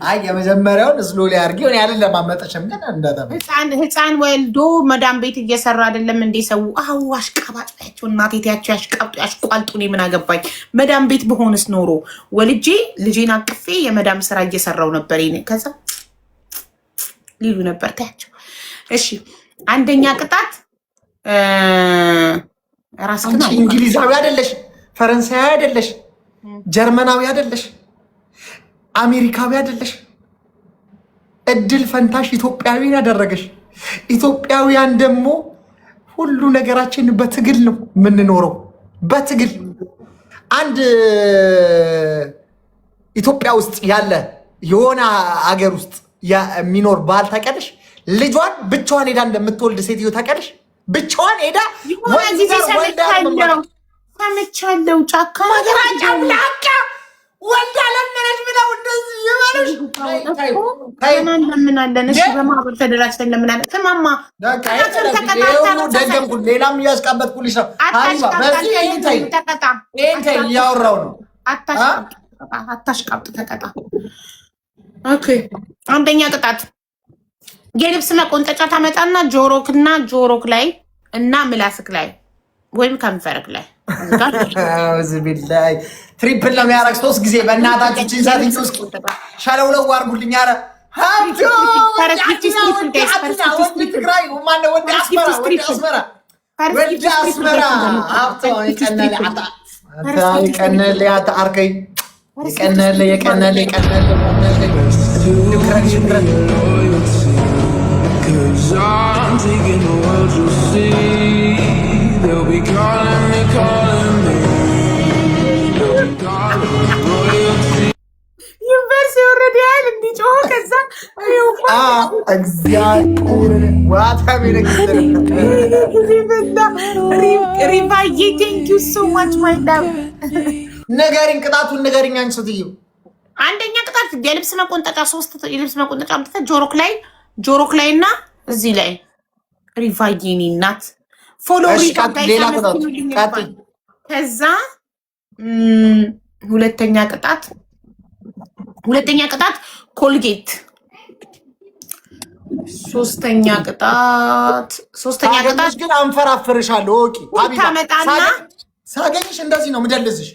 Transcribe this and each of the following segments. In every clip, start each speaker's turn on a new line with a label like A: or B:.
A: አይ የመጀመሪያውን ስሎሊ አድርጊ ሆነ ያለ ለማመጣሽም ግን እንደተመ
B: ህፃን ወልዶ መዳም ቤት እየሰራ አይደለም እንዴ ሰው? አው አሽቃባጭያቸው እናቴታቸው ያሽቋልጡ ነው። ምን አገባኝ? መዳም ቤት በሆነስ ኖሮ ወልጄ ልጄን አቅፌ የመዳም ስራ እየሰራው ነበር። ይሄን ከዛ ሊሉ ነበር ታያቸው። እሺ አንደኛ ቅጣት ራስክና
A: እንግሊዛዊ አይደለሽ፣ ፈረንሳዊ አይደለሽ፣ ጀርመናዊ አይደለሽ፣ አሜሪካዊ አይደለሽ። እድል ፈንታሽ ኢትዮጵያዊ ያደረገሽ። ኢትዮጵያውያን ደግሞ ሁሉ ነገራችን በትግል ነው የምንኖረው። በትግል አንድ ኢትዮጵያ ውስጥ ያለ የሆነ አገር ውስጥ የሚኖር ባል ታውቂያለሽ? ልጇን ብቻዋን ሄዳ እንደምትወልድ ሴትዮ ታውቂያለሽ? ብቻዋን ሄዳ
B: ሰምቻለሁ። ጫካ
A: ጫካ ወልዳ ለመነች ብለው እንደዚህ ይበሉሽ።
B: ለምናለን። እሺ በማህበር ተደራጅተን ለምናለን። ተማማ
A: ደገምኩ። ሌላም እያስቀበጥኩልሽ ነው። እያወራው ነው።
B: አታሽቃብጥ፣ ተቀጣ። ኦኬ አንደኛ ቅጣት የልብስ መቆንጠጫ ታመጣና ጆሮክና ጆሮክ ላይ እና ምላስክ ላይ ወይም ከንፈርክ ላይ
A: ዝቢላይ ትሪፕል ነው የሚያደርግ 3 ጊዜ በእናታችሁ ቺንሳት ውስጥ ሻለውለው አድርጉልኝ። ኧረ
C: they'll be calling me
B: ዩኒቨርሲቲ ኦልሬዲ አይደል እንዲጮህ ከዛ ሪቫዬ ቴንክ ዩ ሶ ማች ማይ ላቭ።
A: ንገሪኝ፣ ቅጣቱን ንገሪኝ። አንቺ ስትይው
B: አንደኛ ቅጣት የልብስ መቆንጠጫ 3 የልብስ መቆንጠጫ አምጥተህ ጆሮክ ላይ እና እዚህ ላይ ሪቫዬ እኔ እናት ፎሎ ከዛ ሁለተኛ ቅጣት ኮልጌት። ሶስተኛ ቅጣት
A: ግን አንፈራፍርሻለሁ። ኦኬ
B: ታመጣና
A: ሳገኝሽ እንደዚህ ነው ምደልዝሽ።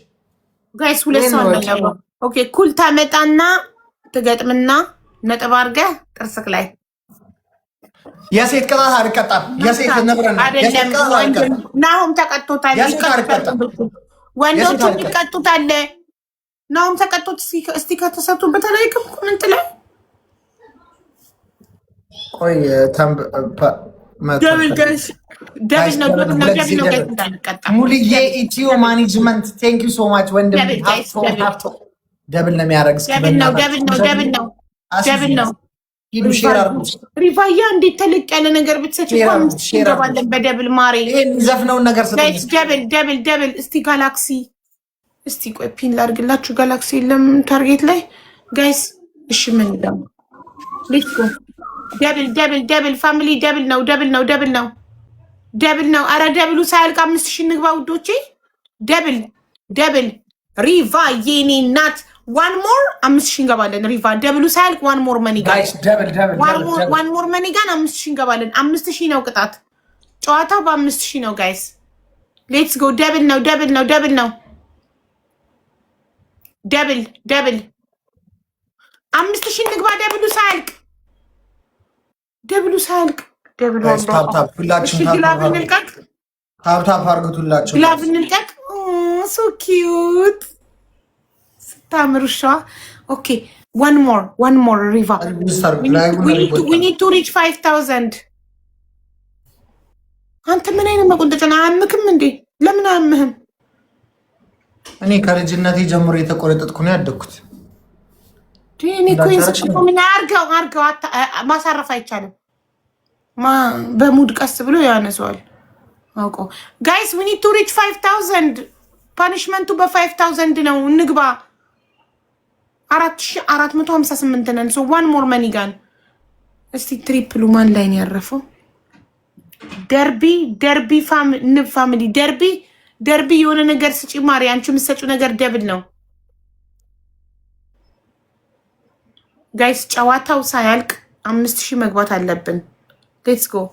B: ጋይስ ሁለት ሰው ነው። ኦኬ ኩል ታመጣና ትገጥምና ነጥብ አድርገህ ጥርስክ ላይ
A: የሴት ቅጣት አልቀጣም። የሴት ነብረና
B: ናሁም ተቀጥቶታል። ወንዶቹ ይቀጡታል። ናሁም ተቀጥቶት እስቲ ከተሰጡበት ላይ ኮሜንት ላይ
A: ቆይ ሙልዬ ኢትዮ ማኔጅመንት ቴንክ ዩ ሶ ማች ወንድም። ደብል ነው የሚያደርግ። ደብል ነው ሪቫያ እንዴት ተለቅ ያለ ነገር ብትሰጪ እንገባለን። በደብል ማሪ ዘፍነውን ነገር
B: ደብል እስቲ ጋላክሲ እስቲ ቆይ ፒን ላድርግላችሁ። ጋላክሲ የለም ታርጌት ላይ ጋይስ። እሺ ምን ደም ሌትስ ጎ ደብል ፋሚሊ ደብል ነው። አረ ደብሉ ሳያልቅ 5000 እንግባ ውዶቼ። ደብል ሪቫ የኔ እናት ዋን ሞር 5000 እንገባለን። ሪቫ ደብሉ ሳያልቅ ዋን ሞር መኒ ጋይስ። ዋን ሞር መኒ ጋር 5000 እንገባለን። 5000 ነው ቅጣት። ጨዋታው በ5000 ነው ጋይስ። ሌትስ ጎ ደብል ነው። 5000 እንግባ ደብሉ ሳያልቅ
A: ታፕታፕ አርጉቱላችሁ።
B: ግላብ እንልቀቅ። ሶ ኪዩት ስታምሩሻ። ኦኬ one more ሪቫ we need to reach 5000። አንተ ምን አይነት መቆንጠጫ ነው? አያምክም እንዴ? ለምን አያምህም?
A: እኔ ከልጅነቴ ጀምሮ የተቆረጠጥኩ ነው ያደግኩት።
B: እኔ ኮይንስ ምን አርገው ማሳረፍ አይቻልም። በሙድ ቀስ ብሎ ያነሰዋል አውቆ። ጋይስ we need to reach 5000። ፓኒሽመንቱ በ5000 ነው። እንግባ 4458 ነን። ሶ one more money ጋን እስቲ ትሪፕሉ ማን ላይ ነው ያረፈው? ደርቢ ፋሚሊ ደርቢ የሆነ ነገር ስጪ ማሪ። አንቺ የምትሰጪው ነገር ደብል ነው። ጋይስ ጨዋታው ሳያልቅ 5000 መግባት አለብን። ሌትስ ጎ።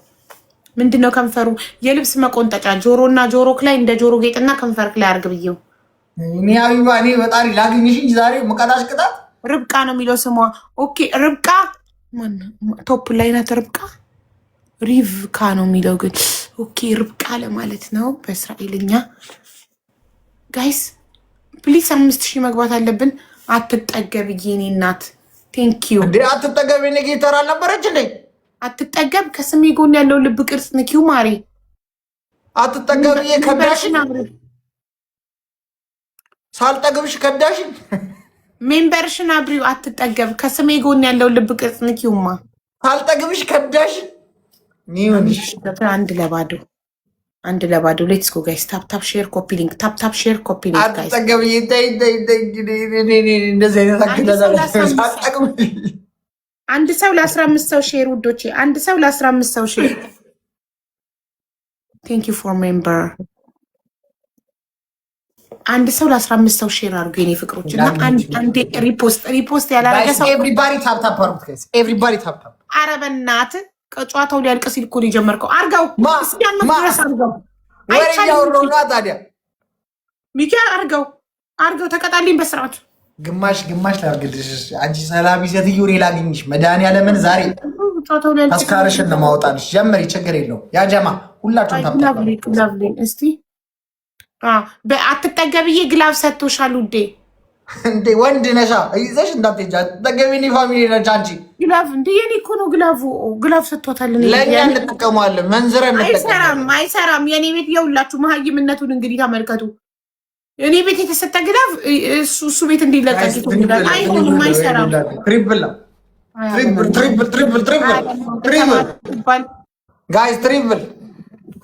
B: ምንድነው ከንፈሩ? የልብስ መቆንጠጫ ጆሮና ጆሮክ ላይ እንደ ጆሮ ጌጥና ከንፈርክ ላይ አርግ ብየው።
A: እኔ አዩባ እኔ በጣም ላግኝሽ እንጂ ዛሬ መቀዳሽ ቅጣት
B: ርብቃ ነው የሚለው ስሟ። ኦኬ ርብቃ ቶፕ ላይ ናት። ርብቃ ሪቭካ ነው የሚለው ግን ኦኬ ርብቃ ለማለት ነው በእስራኤልኛ። ጋይስ ፕሊስ 5000 መግባት አለብን። አትጠገብ የኔ እናት ቴንኪዩ።
A: እንዴ አትጠገብ የኔ ጌተር አልነበረች እንዴ?
B: አትጠገብ ከስሜ ጎን ያለው ልብ ቅርጽ ንኪው ማሪ።
A: አትጠገብ የከዳሽን ሳልጠገብሽ ከዳሽን
B: ሜምበርሽን አብሪው። አትጠገብ ከስሜ ጎን ያለው ልብ ቅርጽ ንኪውማ
A: ሳልጠገብሽ ከዳሽን ኒውንሽ አንድ ለባዶ ሌትስ ጎ ጋይስ። ታፕ ታፕ ሼር ኮፒ ሊንክ ታፕ ታፕ ሼር ኮፒ ሊንክ ጋይስ። አትጠገብ ይታይ እንደዚህ አይነት አክዳዛ
B: አንድ ሰው ለ15 ሰው ሼር ውዶቼ፣ አንድ ሰው ለ15 ሰው ሼር። ቴንክ ዩ ፎር ሜምበር። አንድ ሰው ለ15 ሰው ሼር አድርጉ የኔ ፍቅሮች። እና አንዴ ሪፖስት ያላረገ ሰው
A: ኤቭሪባዲ ታፕ ታፕ አድርጉት ጋይስ። ኤቭሪባዲ ታፕ ታፕ። ኧረ
B: በእናትህ ጨዋታው ሊያልቅ ሲል እኮ ነው የጀመርከው። አርጋው እስኪያምድረስ አርጋው።
A: ወሬ ያወራው ነው ታዲያ።
B: ሚኪ አርጋው ተቀጣልኝ በስርዓቱ።
A: ግማሽ ላርግልሽ አንቺ ሰላቢ ሴትዮ። እኔ ላግኝሽ መድኃኒዓለምን ዛሬ አስካርሽን ነው ማውጣልሽ። ጀመሪ ችግር የለው ያ ጀማ ሁላችሁም
B: ታብታብላብሊ። እስቲ አትጠገብዬ ግላብ ሰጥቶሻል ውዴ።
A: እንዴ ወንድ ነሻ ይዘሽ እንዳትሄጂ። አትጠገቢኒ ፋሚሊ ነች አንቺ።
B: ግላብ እንዴ የኔ እኮ ነው ግላብ ሰጥቶታል።
A: ለእኛ እንጠቀመዋለን መንዝረ
B: አይሰራም። የኔ ቤት የሁላችሁ መሀይምነቱን እንግዲህ ተመልከቱ። እኔ ቤት የተሰጠ ግላፍ እሱ ቤት እንዲለቀቅ ይላል። አይሆንም፣ አይሰራም።
A: ትሪፕል ጋይስ ትሪፕል።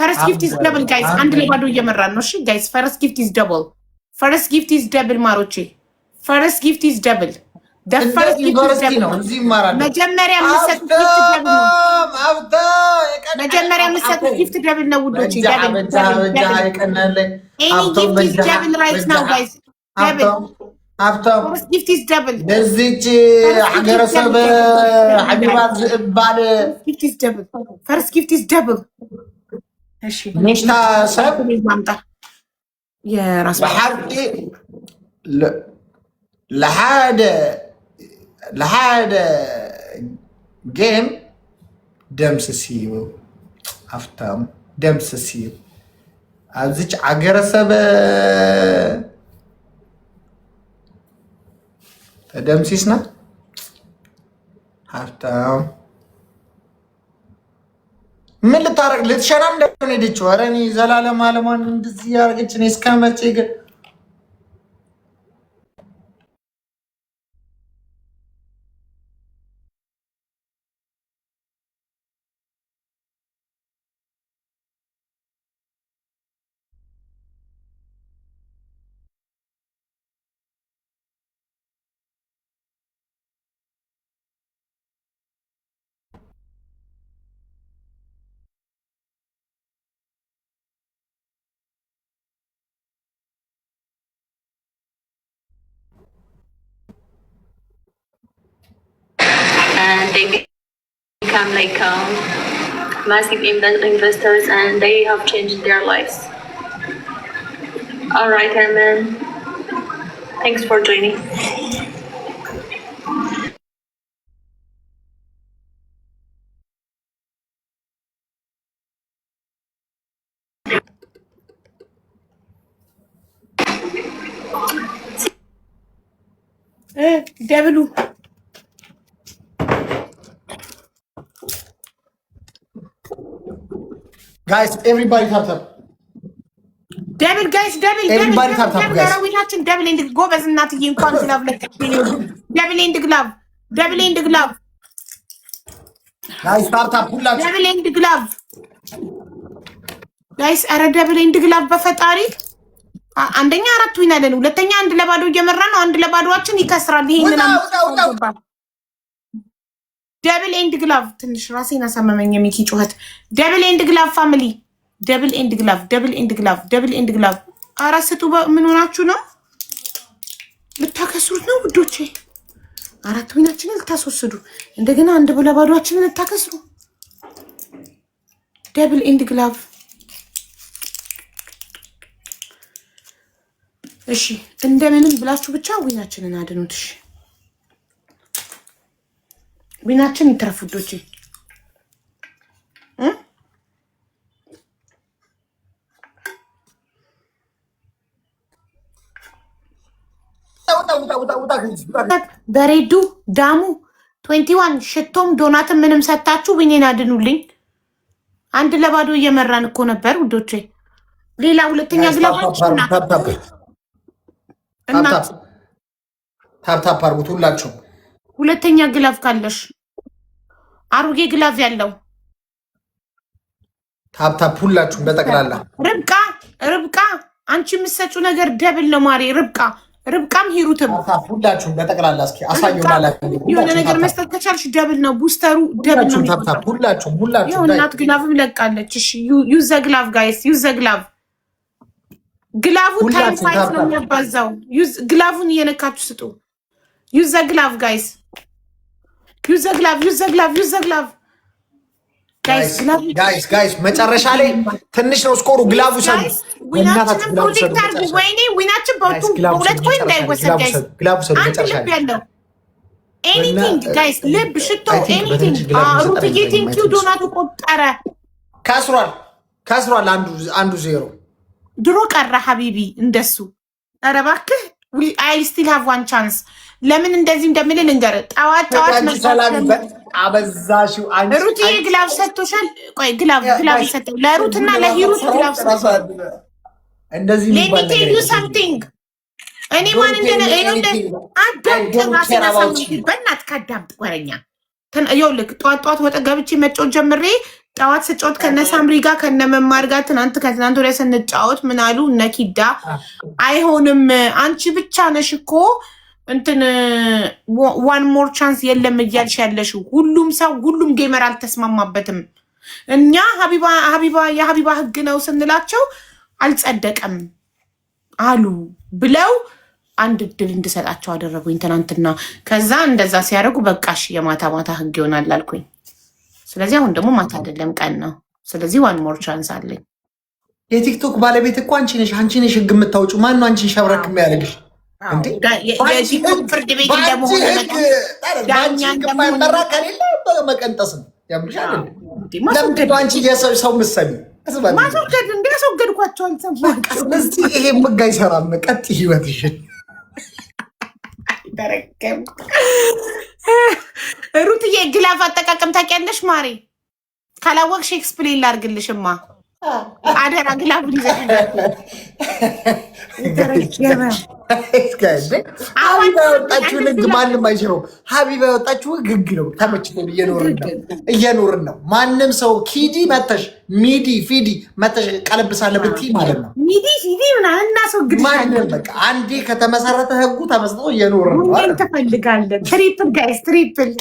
B: ፈረስ ጊፍት ኢዝ ደብል ጋይስ። አንድ ለባዶ እየመራን ነው። እሺ ጋይስ ፈረስ ጊፍት ኢዝ ደብል። ፈረስ ጊፍት ኢዝ ደብል ማሮቼ። ፈረስ ጊፍት ኢዝ ደብል። መጀመሪያ የምትሰጡት ጊፍት ደብል ነው ውዶች።
A: በዚች ሀገረሰብ ሀቢባት ዝእባል
B: ፈርስት ጊፍት ኢዝ ደብል።
A: ንሽታ ሰብ
B: የራስ
A: ብሓቂ ለሓደ ጌም ደምስሲዩ ሃፍታም ደምስሲዩ ኣብዚች ዓገረሰብ ተደምሲስና ሃፍታም ምን ልታረግ ልትሸና እንደሆነ ሄደችው። ኧረ እኔ ዘላለም አለማን እንደዚህ ያደረገች እኔ እስከ መቼ ግን
D: and they become like massive investors and they have changed their lives. All right, Herman. Thanks for joining.
B: Devil.
A: Guys, everybody tap tap.
B: ደብል ጋይስ ደብል
A: Everybody tap tap guys.
B: ራዊታችን ደብል ኤንድ ጎበዝ እናትዬ እንኳን ግላቭ ለቀቅ ደብል ኤንድ ግላቭ
A: Guys, tap tap ሁላችሁ
B: ደብል ኤንድ ግላቭ ጋይስ። ኧረ ደብል ኤንድ ግላቭ በፈጣሪ አንደኛ 4 ዊን አለን፣ ሁለተኛ 1 ለባዶ እየመራ ነው። 1 ለባዶአችን ይከስራል። ይሄንን ደብል ኤንድ ግላቭ ትንሽ ራሴን አሳመመኝ የሚኪ ጩኸት። ደብል ኤንድ ግላቭ ፋሚሊ ደብል ኤንድ ግላቭ ኧረ ስጡ። ምን ሆናችሁ ነው? ልታከስሩት ነው ውዶቼ? 4 ዊናችንን ልታስወስዱ እንደገና አንድ በለባዶአችንን ልታከስሩ። ደብል ኢንድ ግላቭ። እሺ እንደምንም ብላችሁ ብቻ ዊናችንን አድኑት። እሺ ዊናችን ይተረፍ ውዶቼ። በሬዱ ዳሙ 21 ሽቶም ዶናትን ምንም ሰጣችሁ ዊኔን አድኑልኝ። አንድ ለባዶ እየመራን እኮ ነበር ውዶቼ። ሌላ ሁለተኛ ግላፋችን
A: ታፕ አርጉት ሁላችሁም።
B: ሁለተኛ ግላፍ ካለሽ አሮጌ ግላፍ ያለው
A: ታፕ ሁላችሁም በጠቅላላ።
B: ርብቃ አንቺ የምትሰጪው ነገር ደብል ነው ማሬ። ርብቃም ሂሩትም
A: ሁላችሁም በጠቅላላ እስኪ አሳየው ማለት ነው።
B: የሆነ ነገር መስጠት ከቻልሽ ደብል ነው። ቡስተሩ ደብል ነው።
A: ሁላችሁም
B: እናት ግላፍም ለቃለች። እሺ ዩዝ ዘ ግላፍ ጋይስ፣ ዩዝ ዘ ግላፍ። ግላፉ ታይም ፋይት ነው የሚያባዛው። ግላፉን እየነካችሁ ስጡ። ዩዝ ዘ ግላፍ ጋይስ፣ ዩዝ ዘ ግላፍ፣ ዩዝ ዘ ግላፍ፣ ዩዝ ዘ ግላፍ
A: ጋይስ። መጨረሻ ላይ ትንሽ ነው ስኮሩ። ግላቡ ሰዱ።
B: ዊናችንን ፕሮቴክት አድርጉ። ወይኔ ዊናችን በሁለት ኮይን እንዳይወሰድ ጋይስ። አንድ ልብ ያለው ኤኒቲንግ ጋይስ፣ ልብ ሽቶ ኤኒቲንግ። ሩትዬ ቴንኪው ዶናቱ ቆጠረ።
A: ከስሯል። አንዱ 0
B: ድሮ ቀረ ሀቢቢ እንደሱ። ኧረ እባክህ አይ ስቲል ሃቭ ዋን ቻንስ። ለምን እንደዚህ እንደምልህ ልንገርህ። ጠዋት
A: አበዛሽው አንቺ።
B: ሩትዬ ግላፍ ሰጥቶሻል። ቆይ ግላፍ ሰጥቶ ለሩትና ለሂሩት ግላፍ ሰጥቶ
A: እንደዚህ
B: ሌት ሚ ቴል ዩ ሳምቲንግ። እኔ ማን እንደነ አዳምጥ ራስህን አሳምኝ። በእናትህ ካዳምጥ ወረኛ ይኸውልህ። ጠዋት ወጥ ገብቼ መጫወት ጀምሬ ጠዋት ስጫወት ከነ ሳምሪ ጋር ከነ መማር ጋር ከትናንት ወዲያ ስንጫወት ምን አሉ እነ ኪዳ፣ አይሆንም አንቺ ብቻ ነሽ እኮ እንትን ዋን ሞር ቻንስ የለም እያልሽ ያለሽው። ሁሉም ጌመር አልተስማማበትም። እኛ የሀቢባ ህግ ነው ስንላቸው አልጸደቀም አሉ ብለው አንድ እድል እንድሰጣቸው አደረጉኝ ትናንትና። ከዛ እንደዛ ሲያደርጉ በቃሽ የማታ ህግ ይሆናል አልኩኝ። ስለዚህ አሁን ደግሞ ማታ አይደለም ቀን ነው። ስለዚህ ዋን ሞር ቻንስ አለኝ።
A: የቲክቶክ ባለቤት እኮ አንቺ ነሽ ህግ የምታወጪው። ማን ነው አንቺን ሸብረክ የሚያደርግሽ?
B: ፍርድ ቤት እንደመሆኑ
A: መራ ከሌለ መቀንጠስ ነው ያምሻል። ለምንድን ነው አንቺ ሰው ምሰሚ
B: ማስወገድ እንዲያስወገድኳቸው አልሰማሁም።
A: ስለዚህ ይሄ ምጋ አይሰራም። ቀጥ ህይወትሽን
B: ሩትዬ ግላፍ አጠቃቀም ታውቂያለሽ ማሬ? ካላወቅሽ ኤክስፕሌን ላድርግልሽማ። አደራ ግላፍ ይዘሽ
A: ሀቢባ ያወጣችው ህግ ማንም አይሽረውም። ሀቢባ ያወጣችው ህግ ነው። ተመችቶን እየኖርን ነው። ማንም ሰው ኪዲ መተሽ ፊዲ መተሽ ቀለብሳለ ብትይ ማለት ነው።
B: ሚዲ ፊዲ ምናምን እናስወግድሻለን።
A: በቃ አንዴ ከተመሰረተ ህጉ ተመስጦ እየኖርን ነው።
B: ትፈልጋለን ትሪፕል ጋይስ፣ ትሪፕል።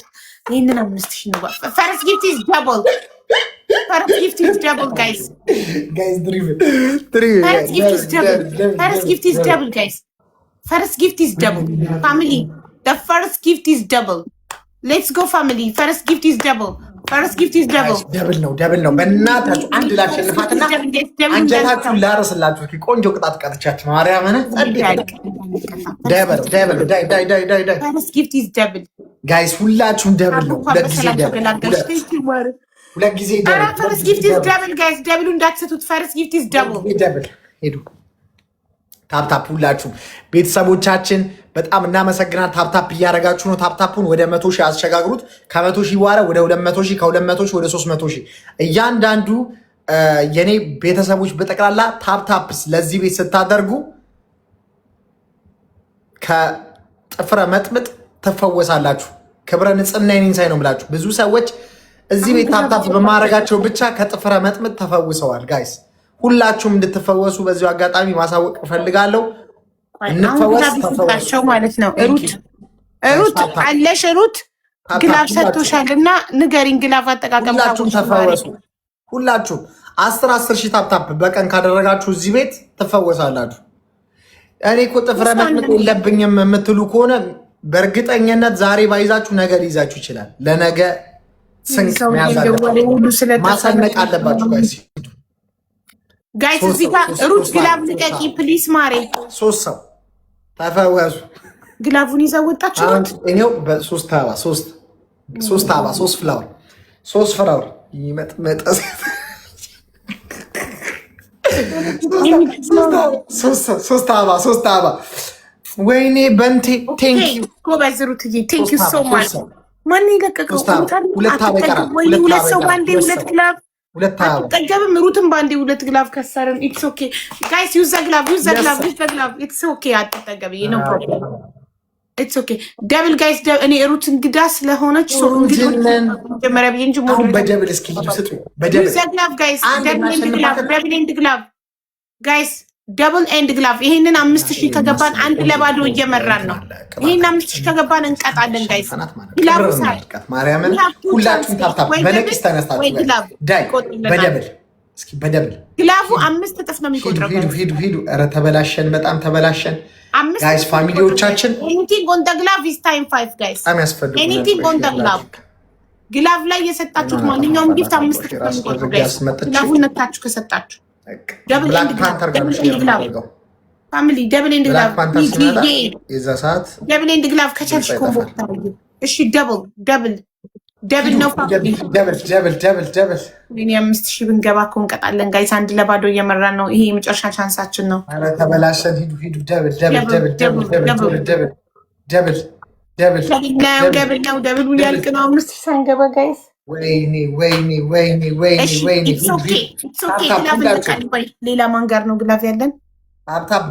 B: ይህንን 5000 ነው። ፈርስት ጊፍት ኢዝ ደብል። First gift is double, guys.
A: Guys,
B: First gift is double. First gift is double, guys. First gift is double. Family, the first gift is double. Let's go, family. First gift is double. First gift is double.
A: Double ነው። በእናታችሁ አንድ ላሸንፋትና አንጀታችሁን ላረስላችሁ። ቆንጆ ቅጣት ቀጥቻችሁ ማርያምን ዳይ
B: First gift is double.
A: ጋይስ ሁላችሁም ደብል ነው። ሁለት ጊዜ ደብል።
B: ፈርስት ጊፍት ኢዝ ደብል ጋይስ፣ ደብሉ እንዳትሰጡት። ፈርስት ጊፍት ኢዝ
A: ደብል። ሄዱ ታፕታፕ ሁላችሁም ቤተሰቦቻችን በጣም እናመሰግናል። ታፕታፕ እያደረጋችሁ ነው። ታፕታፑን ወደ 100,000 አስሸጋግሩት። ከ100,000 በኋላ ወደ 200,000፣ ከ200,000 ወደ 300,000። እያንዳንዱ የኔ ቤተሰቦች በጠቅላላ ታፕታፕስ ለዚህ ቤት ስታደርጉ ከጥፍረ መጥምጥ ትፈወሳላችሁ። ክብረ ንጽህና የኔን ሳይ ነው ብላችሁ ብዙ ሰዎች እዚህ ቤት ታፕታፕ በማድረጋቸው ብቻ ከጥፍረ መጥምጥ ተፈውሰዋል። ጋይስ ሁላችሁም እንድትፈወሱ በዚሁ አጋጣሚ ማሳወቅ እፈልጋለሁ።
B: እንፈወስ ማለት ነው። ሩት አለሽ፣ ሩት ግላፍ ሰጥቶሻል እና ንገሪኝ፣ ግላፍ አጠቃቀም
A: ሁላችሁም ተፈወሱ። ሁላችሁም 10 ሺህ ታፕታፕ በቀን ካደረጋችሁ እዚህ ቤት ትፈወሳላችሁ። እኔ እኮ ጥፍረ መጥምጥ የለብኝም የምትሉ ከሆነ በእርግጠኝነት ዛሬ ባይዛችሁ ነገ ሊይዛችሁ ይችላል። ለነገ ስንቅ ማሰነቅ አለባችሁ
B: ጋይስ። እዚህ ጋር ሩት ግላብ ልቀቂ ፕሊስ ማሬ።
A: 3 ሰው ተፈወሱ።
B: ግላቡን ይዘው ወጣችሁ።
A: እኔው በ3 አበባ 3 አበባ 3 ፍላወር 3 ፍላወር ይመጥመጠስ 3 አበባ ወይኔ በንቴ ቴንክ ዩ
B: ጎበዝ ሩትዬ ቴንክ ዩ ሶ ማች። ማን ይለቀቀው?
A: ሁለት
B: ሰው ባንዴ 2 ግላብ አትጠገብም። ሩትን ባንዴ 2 ግላብ ከሰርን። ኢትስ ኦኬ ጋይስ ዩዝ ዘ ግላብ ኢትስ ኦኬ። አትጠገብ ነው ፕሮብሌም። ኢትስ ኦኬ ደብል ጋይስ። እኔ ሩት እንግዳ ስለሆነች ሶ እንግዳ መጀመሪያ ብዬ እንጂ ሞድ
A: በደብል እስኪ ስጡ። በደብል
B: ዩዝ ዘ ግላብ ጋይስ። ደብል ኤንድ ግላብ ጋይስ ደብል ኤንድ ግላቭ። ይሄንን 5000 ከገባን 1-2 እየመራን ነው። ይሄን 5000 ከገባን እንቀጣለን ጋይስ። ግላቭ ሳይ
A: ማርያምን ሁላችሁም ታፍታፍ በነቂስ ተነስታችሁ ዳይ በደብል እስኪ በደብል
B: ግላቭ 5 እጥፍ ነው የሚቆጥረው።
A: ሂዱ። ኧረ ተበላሸን፣ በጣም ተበላሸን ጋይስ። ፋሚሊዎቻችን
B: ኤኒቲንግ ኦን ዘ ግላቭ ኢዝ ታይም 5 ጋይስ። ኤኒቲንግ ኦን ዘ ግላቭ ግላቭ ላይ የሰጣችሁት ማንኛውም ጊፍት 5 እጥፍ ነው የሚቆጥረው ጋይስ። ግላቭን ነታችሁ ከሰጣችሁ
A: ብላክ ፓንተር ጋር
B: ፋሚሊ ደብል ኤንድ ግላቭ
A: የዛ ሰዓት
B: ደብል ኤንድ ግላቭ ከቻልሽ ኮምቦ ታርጉ። እሺ ደብል ነው ፋሚሊ
A: ደብል
B: እኔ 5000 ብንገባ እኮ እንቀጣለን ጋይስ። 1-2 እየመራን ነው። ይሄ የመጨረሻ ቻንሳችን ነው።
A: ኧረ ተበላሸን። ሂዱ
B: ደብል ያልቅ ነው። 5000 ሳንገባ ጋይስ ሌላ ማን ጋር ነው ግላፍ ያለን?
A: ታፕታፕ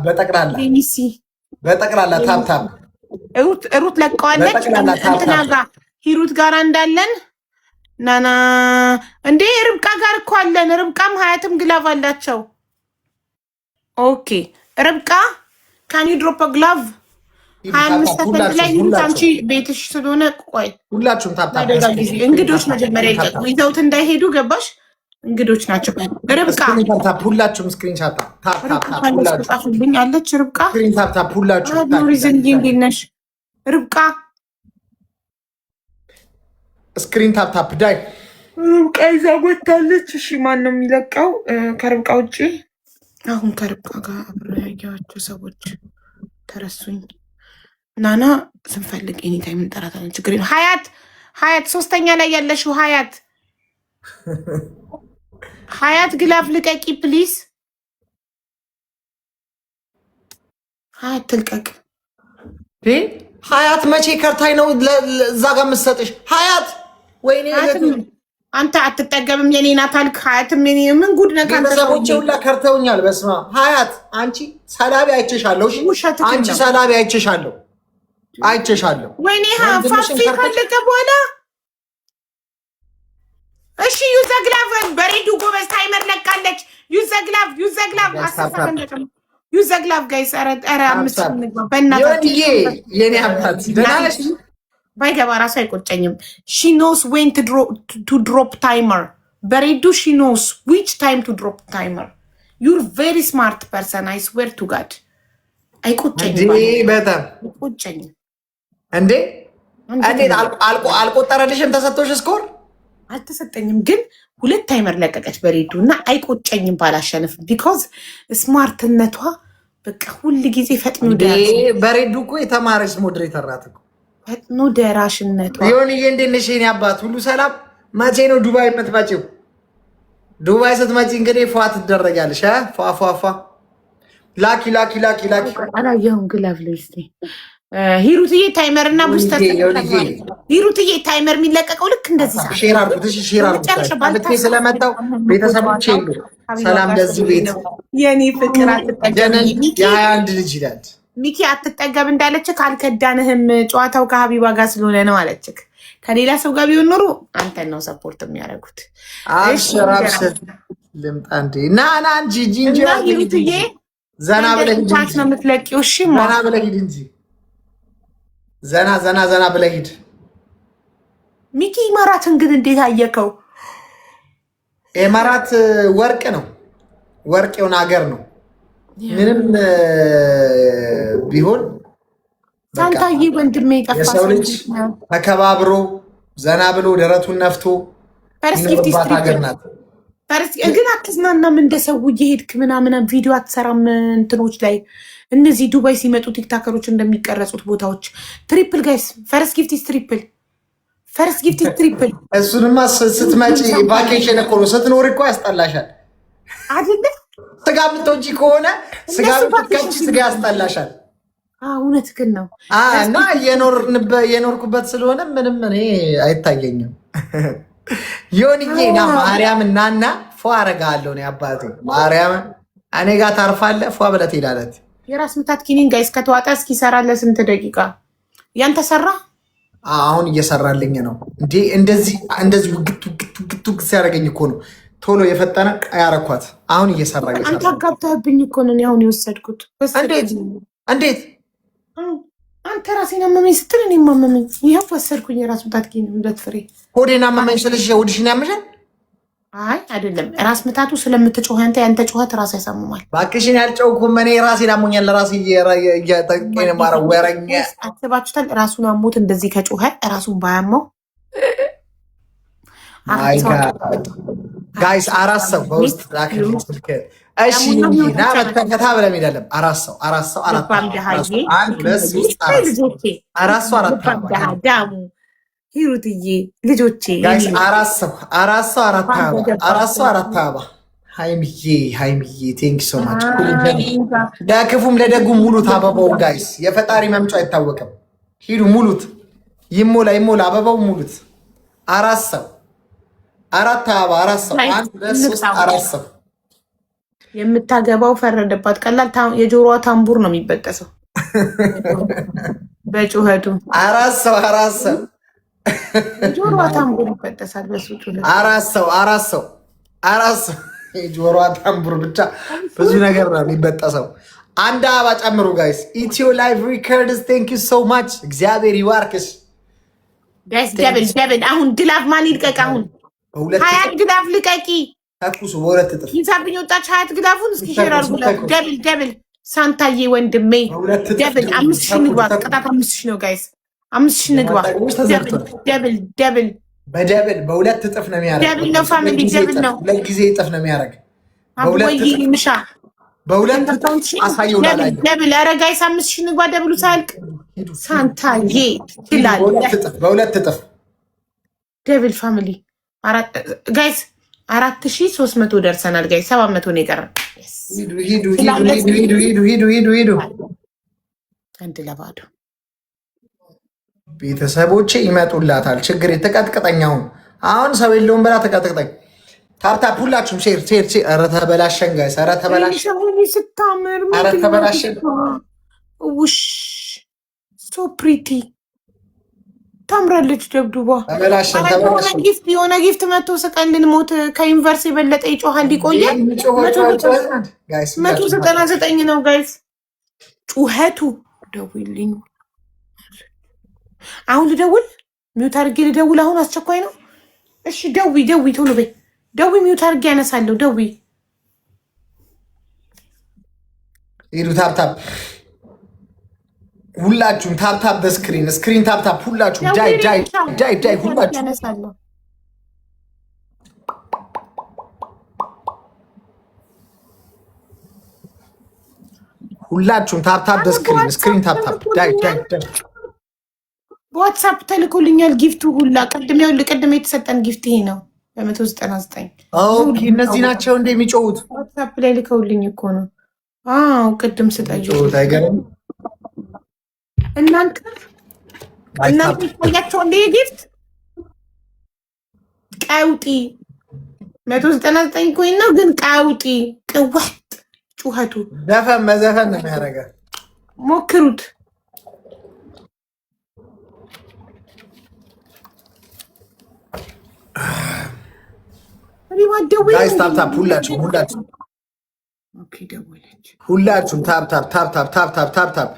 A: በጠቅላላ ታፕታፕ
B: ሩት ለቀዋለች። እንትና ጋር ሂሩት ጋር እንዳለን ናና እንዴ ርብቃ ጋር እኮ አለን። ርብቃም ሀያትም ግላፍ አላቸው። ኦኬ ርብቃ ካን ዩ ድሮፕ ግላቭ 25 ሰከንድ ላይ አንቺ ቤትሽ ስለሆነ ቆይ
A: ሁላችሁም ታፕታፕ
B: እንግዶች መጀመሪያ ይቀጡ ይዘውት እንዳይሄዱ ገባሽ? እንግዶች ናቸው። ርብቃ
A: ሁላችሁም ስክሪን ሻት
B: ሁላችሁም አለች። ርብቃ
A: ስክሪን ታፕታፕ ሁላችሁም
B: እንዴት ነሽ ርብቃ?
A: ስክሪን ታፕታፕ ዳይ
B: ርብቃ ይዛ ወታለች። እሺ ማን ነው የሚለቀው ከርብቃ ውጪ? አሁን ከርብቃ ጋር አብረው ያያቸው ሰዎች ተረሱኝ። ናና ስንፈልግ ኤኒታይም እንጠራታለን። ችግር የለም። ሀያት 3ኛ ላይ ያለሽው ሀያት ግላፍ ልቀቂ ፕሊዝ። ሀያት ትልቀቅ።
A: ሀያት መቼ ከርታይ ነው እዛ ጋር የምትሰጥሽ? ሀያት ወይኔ
B: አንተ አትጠገብም የኔ ናት አልክ። ሀያትም የኔ ምን ጉድ ነካ።
A: ቤተሰቦቼ ሁላ ከርተውኛል። በስመ አብ ሀያት አንቺ ሰላቢ አይቼሻለሁ። አንቺ ሰላቢ አይቼሻለሁ።
B: ወይኔ ፋፊ ካለቀ በኋላ እሺ ዩዘ ግላቭ በሬዱ ጎበዝ ታይመር ለቃለች። ዩዘ ግላቭ ጋይስ። ኧረ 5 እንግባ በእናታችሁ
A: የኔ አባት ደናለሽ
B: ባይገባ ራሱ አይቆጨኝም። ሺ ኖስ ዌን ቱ ድሮፕ ታይመር በሬዱ ሺ ኖስ ዊች ታይም ቱ ድሮፕ ታይመር። ዩር ቬሪ ስማርት ፐርሰን አይ ስዌር ቱ ጋድ። አይቆጨኝም
A: በጣም
B: አይቆጨኝም።
A: እንዴ እንዴት አልቆጠረልሽም? ተሰጥቶሽ ስኮር
B: አልተሰጠኝም፣ ግን 2 ታይመር ለቀቀች በሬዱ እና አይቆጨኝም ባላሸንፍ። ቢኮዝ ስማርትነቷ በቃ ሁል ጊዜ ፈጥኖ ደራሽ
A: በሬዱ እኮ የተማረች ሞዴሬተር ናት እኮ።
B: ፈጥኖ ደራሽነቷ
A: ይሁንዬ። እንዴት ነሽ የኔ አባት? ሁሉ ሰላም? መቼ ነው ዱባይ የምትመጪው? ዱባይ ስትመጪ እንግዲህ ፏ ትደረጋለሽ። ፏ ላኪ
B: አላየሁም። ግላቭ ልስቲ ሂሩትዬ ታይመር እና ቡስተር ሂሩትዬ ታይመር የሚለቀቀው ልክ እንደዚህ ሰዓት
A: ሼር አድርጉት። ስለመጣው ቤተሰቦቼ ሁሉ ሰላም። ለዚህ ቤት
B: የኔ ፍቅር አትጠገብ
A: የ21 ልጅ ይላል
B: ሚኪ አትጠገብ እንዳለች ካልከዳንህም ጨዋታው ከሀቢባ ጋር ስለሆነ ነው አለችክ። ከሌላ ሰው ጋር ቢሆን ኖሮ አንተን ነው ሰፖርት የሚያደርጉት።
A: ልምጣ እንዴ ና እንጂ ጂንጀራ
B: ሂሩትዬ
A: ዘና ብለህ ሂድ
B: ነው የምትለቂው። እሺ
A: ዘና ብለህ ሂድ እንጂ ዘና ብለህ ሂድ።
B: ሚኪ ኢማራትን ግን እንዴት አየከው?
A: ኢማራት ወርቅ ነው፣ ወርቅ የሆነ ሀገር ነው። ምንም ቢሆን
B: ሳንታዬ ወንድሜ ጠፋ።
A: የሰው ልጅ ተከባብሮ ዘና ብሎ ደረቱን ነፍቶ የሚኖርባት ሀገር ናት።
B: ግን አትዝናናም? እንደሰው እየሄድክ ምናምን ቪዲዮ አትሰራም? እንትኖች ላይ እነዚህ ዱባይ ሲመጡ ቲክታከሮች እንደሚቀረጹት ቦታዎች ትሪፕል ጋይስ ፈርስት ጊፍት ትሪፕል ፈርስት ጊፍት ትሪፕል።
A: እሱንማ ስትመጪ ቫኬሽን እኮ ነው። ስትኖር እኮ ያስጠላሻል
B: አይደለ?
A: ስጋ ምትወጪ ከሆነ ስጋ ምትከቺ ስጋ ያስጠላሻል።
B: እውነት ግን ነው
A: እና የኖርኩበት ስለሆነ ምንም እኔ አይታየኝም። ዮኒዬ ና ማርያም እናና ፎ አረጋለሁ ነው አባቴ። ማርያም እኔ ጋር ታርፋለህ ፎ ብለህ ትሄዳለህ።
B: የራስ ምታት ኪኒን ጋይስ ከተዋጠ እስኪሰራ ለስንት ደቂቃ ያንተ ሰራ?
A: አሁን እየሰራልኝ ነው እንዴ። እንደዚህ ግቱ ሲያደርገኝ እኮ ነው ቶሎ የፈጠነ ያረኳት። አሁን እየሰራ
B: አንተ አጋብተህብኝ እኮ ነው አሁን የወሰድኩት።
A: እንዴት
B: አንተ ራሴን አመመኝ ስትል እኔ ማመመኝ ይሄው ወሰድኩኝ። የራስ ምታት ኪኒን ሁለት ፍሬ።
A: ሆዴን አመመኝ ስልሽ ሆድሽን ያምሻል?
B: አይ አይደለም፣ ራስ ምታቱ ስለምትጮህ ያንተ ጩኸት ራስ ያሳምማል።
A: ባክሽን ያልጨውኩም እኔ ራሴን አሞኛል። ለራሴ እየተቀነ ማረወረኛ
B: አስባችሁታል? ራሱን አሞት እንደዚህ ከጮኸ ራሱን ባያመው
A: ጋይስ አራት ሰው በውስጥ ላክል ስልክ። እሺ ና በተከታ ብለን ሄዳለን። አራት ሰው
B: ሂሩትዬ ልጆቼ
A: አራት ሰው አራት አበባ። ሃይሚዬ ቴንክ ሶ ማች። ለክፉም ለደጉም ሙሉት አበባውን ጋይስ። የፈጣሪ መምጫ አይታወቅም። ሂዱ ሙሉት። ይሞላ አበባው ሙሉት። አራት ሰው አራት አበባ። አራት ሰው አራት ሰው
B: የምታገባው ፈረደባት። ቀላል የጆሮዋ ታምቡር ነው የሚበጠሰው በጩኸቱ።
A: አራት ሰው
B: ጆሮዋ ታምቡር ይበጠሳል በሱ ጩኸት።
A: አራት ሰው የጆሮዋ ታምቡር ብቻ ብዙ ነገር ነው የሚበጠሰው። አንድ አበባ ጨምሩ ጋይስ። ኢትዮ ላይቭ ሪከርድስ ቴንክ ዩ ሶ ማች። እግዚአብሔር ይባርክሽ
B: ጋይስ። ደብል አሁን ግላፍ ማን ይልቀቅ? አሁን ሀያት ግላፍ ልቀቂ።
A: ተኩሱ በሁለት እጥፍ
B: ሂሳብኝ ወጣች። ሀያት ግላፉን እስኪ ሼር አድርጉላት። ደብል ሳንታዬ ወንድሜ ደብል 5000 ንግባ። ቅጣት 5000 ነው ጋይስ። 5000 ንግባ። ደብል
A: በሁለት እጥፍ ነው የሚያደርግ።
B: ደብል ነው ፋሚሊ፣ ደብል ነው።
A: ሁለት ጊዜ እጥፍ ነው የሚያደርግ።
B: በሁለት እጥፍ አሳየው ላይ ደብል። ኧረ ጋይስ 5000 ንግባ። ደብሉ ሳያልቅ ሳንታዬ ትላለህ።
A: በሁለት እጥፍ
B: ደብል ፋሚሊ ጋይስ 4300 ደርሰናል ጋይስ። 700 ነው የቀረን።
A: ሂዱ
B: አንድ ለባዶ
A: ቤተሰቦቼ ይመጡላታል። ችግር የተቀጥቀጠኛውን አሁን ሰው የለውም ብላ ተቀጥቀጠኝ። ታፕታፕ ሁላችሁም ሼር። ኧረ ተበላሸን ጋይስ። ኧረ ተበላሸን።
B: ስታምር
A: ኧረ ተበላሸን።
B: ውሽ ሶ ፕሪቲ ታምራለች። ደብዱባ የሆነ ጊፍት መቶ ስቀልን ሞት ከዩኒቨርስ የበለጠ ይጮሃል። ይቆያል። 199 ነው ጋይስ ጩኸቱ። ደውልኝ አሁን ልደውል። ሚውት አድርጌ ልደውል አሁን። አስቸኳይ ነው። እሺ ደዊ ቶሎ በይ። ደዊ ሚውት አድርጌ ያነሳለሁ። ደዊ
A: ሂዱ። ታፕታፕ ሁላችሁም ታፕታፕ በስክሪን ታፕታፕ ሁላችሁም ዳይ ሁላችሁም
B: ያነሳለሁ።
A: ሁላችሁም ታፕታፕ በስክሪን ታፕታፕ ዳይ
B: በዋትሳፕ ተልኮልኛል ጊፍቱ ሁላ። ቅድም የተሰጠን ጊፍት ይሄ ነው በ199።
A: ኦኬ እነዚህ ናቸው እንደሚጮሁት።
B: ዋትሳፕ ላይ ልከውልኝ እኮ ነው። አዎ ቅድም ስጠይቁ
A: አይገርም።
B: እናንተ ይታያቸው እንደ ጊፍት ቀውጢ 199 ኮይን ነው ግን ቀውጢ ቅወጥ ጩኸቱ
A: ዘፈን መዘፈን ነው የሚያደርገው።
B: ሞክሩት።
A: ጋይስ ታፕታፕ ሁላችሁም ታፕታፕ